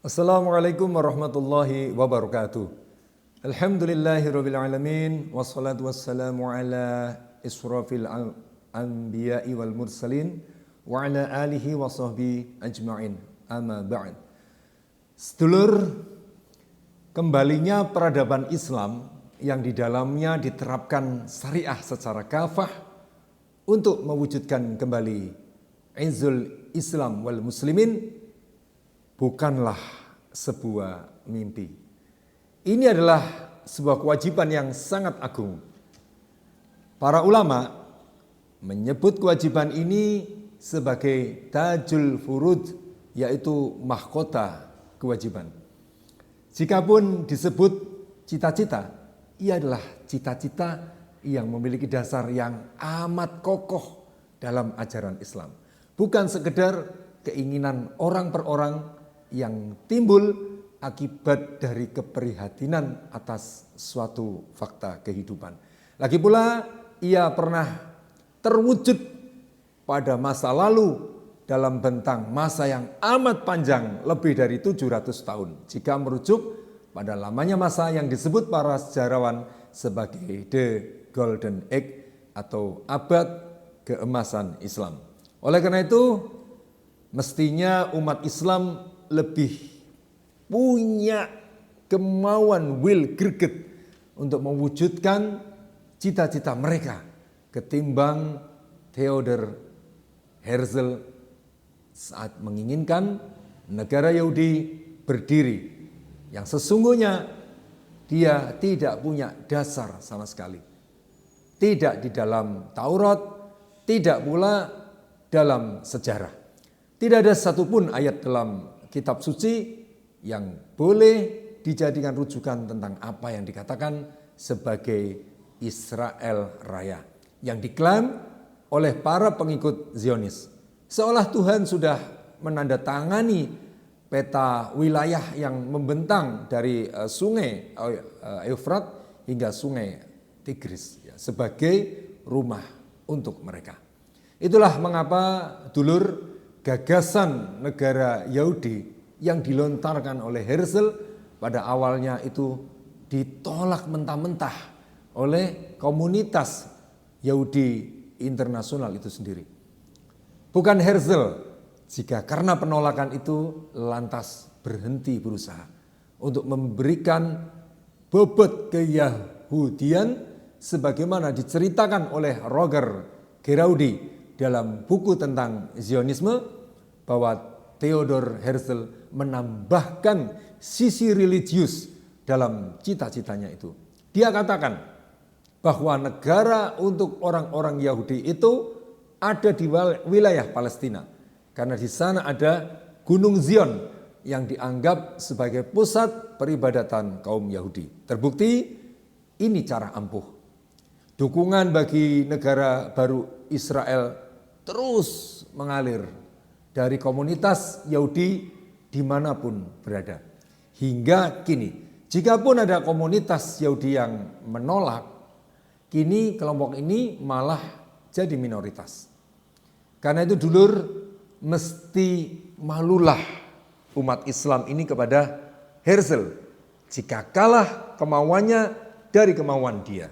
Assalamualaikum warahmatullahi wabarakatuh. Alhamdulillahirabbil alamin wassalatu wassalamu ala israfil anbiya'i wal mursalin wa ala alihi wa sahbihi ajma'in. Amma ba'd. Sedulur, kembalinya peradaban Islam yang di dalamnya diterapkan syariah secara kafah untuk mewujudkan kembali izzul Islam wal muslimin bukanlah sebuah mimpi. Ini adalah sebuah kewajiban yang sangat agung. Para ulama menyebut kewajiban ini sebagai tajul furud, yaitu mahkota kewajiban. Jikapun disebut cita-cita, ia adalah cita-cita yang memiliki dasar yang amat kokoh dalam ajaran Islam. Bukan sekedar keinginan orang per orang yang timbul akibat dari keprihatinan atas suatu fakta kehidupan. Lagi pula ia pernah terwujud pada masa lalu dalam bentang masa yang amat panjang, lebih dari 700 tahun. Jika merujuk pada lamanya masa yang disebut para sejarawan sebagai The Golden Age atau abad keemasan Islam. Oleh karena itu, mestinya umat Islam lebih punya kemauan greget untuk mewujudkan cita-cita mereka ketimbang Theodor Herzl saat menginginkan negara Yahudi berdiri, yang sesungguhnya dia tidak punya dasar sama sekali. Tidak di dalam Taurat, tidak pula dalam sejarah. Tidak ada satupun ayat dalam kitab suci yang boleh dijadikan rujukan tentang apa yang dikatakan sebagai Israel Raya yang diklaim oleh para pengikut Zionis. Seolah Tuhan sudah menandatangani peta wilayah yang membentang dari sungai Eufrat hingga sungai Tigris sebagai rumah untuk mereka. Itulah mengapa dulur, gagasan negara Yahudi yang dilontarkan oleh Herzl pada awalnya itu ditolak mentah-mentah oleh komunitas Yahudi internasional itu sendiri. Bukan Herzl jika karena penolakan itu lantas berhenti berusaha untuk memberikan bobot keyahudian sebagaimana diceritakan oleh Roger Geraudi dalam buku tentang Zionisme, bahwa Theodor Herzl menambahkan sisi religius dalam cita-citanya itu. Dia katakan bahwa negara untuk orang-orang Yahudi itu ada di wilayah Palestina, karena di sana ada Gunung Zion yang dianggap sebagai pusat peribadatan kaum Yahudi. Terbukti ini cara ampuh. Dukungan bagi negara baru Israel terus mengalir dari komunitas Yahudi dimanapun berada. Hingga kini, jikapun ada komunitas Yahudi yang menolak, kini kelompok ini malah jadi minoritas. Karena itu dulur, mesti malulah umat Islam ini kepada Herzl jika kalah kemauannya dari kemauan dia.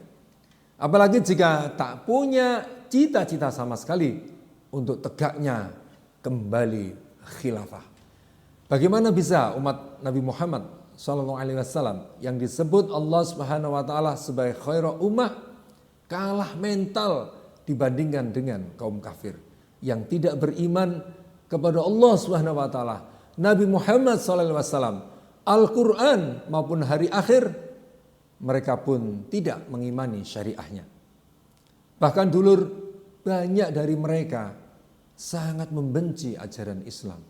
Apalagi jika tak punya cita-cita sama sekali untuk tegaknya kembali khilafah. Bagaimana bisa umat Nabi Muhammad SAW yang disebut Allah Subhanahu Wa Taala sebagai khairul ummah kalah mental dibandingkan dengan kaum kafir yang tidak beriman kepada Allah Subhanahu Wa Taala, Nabi Muhammad SAW, Al-Quran maupun hari akhir, mereka pun tidak mengimani syariahnya. Bahkan dulur, banyak dari mereka sangat membenci ajaran Islam.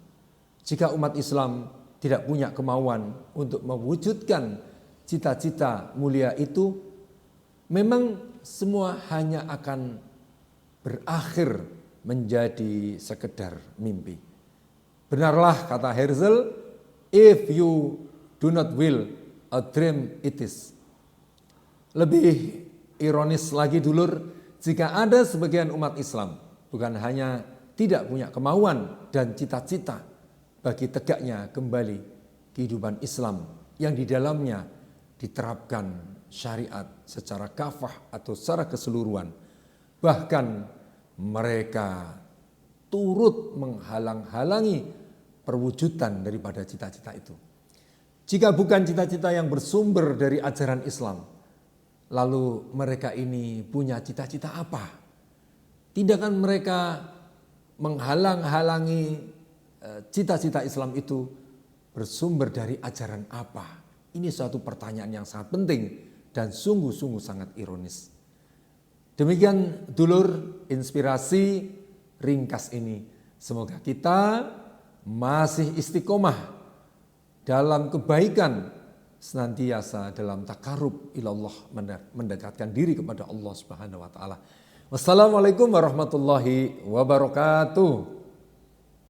Jika umat Islam tidak punya kemauan untuk mewujudkan cita-cita mulia itu, memang semua hanya akan berakhir menjadi sekedar mimpi. Benarlah kata Herzl, if you do not will, a dream it is. Lebih ironis lagi dulur, jika ada sebagian umat Islam bukan hanya tidak punya kemauan dan cita-cita bagi tegaknya kembali kehidupan Islam yang di dalamnya diterapkan syariat secara kafah atau secara keseluruhan. Bahkan mereka turut menghalang-halangi perwujudan daripada cita-cita itu. Jika bukan cita-cita yang bersumber dari ajaran Islam, lalu mereka ini punya cita-cita apa? Tindakan mereka menghalang-halangi cita-cita Islam itu bersumber dari ajaran apa? Ini suatu pertanyaan yang sangat penting dan sungguh-sungguh sangat ironis. Demikian dulur inspirasi ringkas ini. Semoga kita masih istiqomah dalam kebaikan, senantiasa dalam takarub ilallah, mendekatkan diri kepada Allah Subhanahu wa taala. Wassalamualaikum warahmatullahi wabarakatuh.